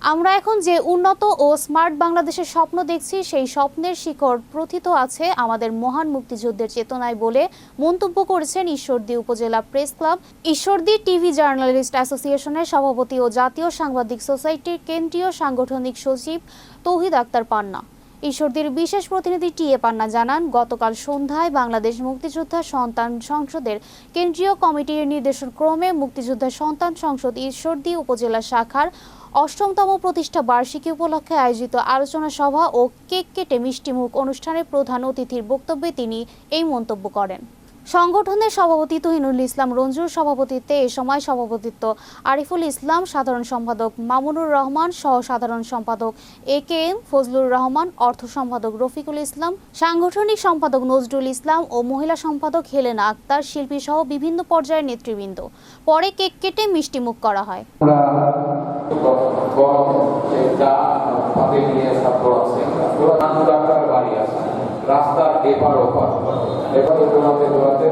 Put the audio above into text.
আমরা এখন যে উন্নত ও স্মার্ট বাংলাদেশের স্বপ্ন দেখছি, সেই স্বপ্নের শিকড় প্রথিত আছে আমাদের মহান মুক্তিযুদ্ধের চেতনায় বলে মন্তব্য করেছেন ঈশ্বরদী উপজেলা press club, Ishwardi TV journalist অ্যাসোসিয়েশনের সভাপতি ও জাতীয় সাংবাদিক সোসাইটির কেন্দ্রীয় সাংগঠনিক সচিব তৌহিদ আক্তার পান্না। ঈশ্বরদীর বিশেষ প্রতিনিধি টি এ পান্না জানান, গতকাল সন্ধ্যায় বাংলাদেশ মুক্তিযোদ্ধা সন্তান সংসদের কেন্দ্রীয় কমিটির নির্দেশক্রমে মুক্তিযোদ্ধা সন্তান সংসদ ঈশ্বরদী উপজেলা শাখার ৮ম প্রতিষ্ঠা বার্ষিকী উপলক্ষে আয়োজিত আলোচনা সভা ও কেক কেটে মিষ্টিমুখ অনুষ্ঠানে প্রধান অতিথির বক্তব্যে তিনি এই মন্তব্য করেন। সংগঠনের সভাপতি তুহিনুল ইসলাম রঞ্জুর সভাপতিত্বে এ সময় সভাপতিত্ব আরিফুল ইসলাম, সাধারণ সম্পাদক মামুনুর রহমান, সহ সাধারণ সম্পাদক এ.কে.এম. ফজলুর রহমান, অর্থ সম্পাদক রফিকুল ইসলাম, সাংগঠনিক সম্পাদক নজরুল ইসলাম ও মহিলা সম্পাদক হেলেনা আক্তার, শিল্পী সহ বিভিন্ন পর্যায়ের নেতৃবৃন্দ। পরে কেক কেটে মিষ্টিমুখ করা হয়। রাস্তার এপার ওপার এপারে দৌড়াতে দৌড়াতে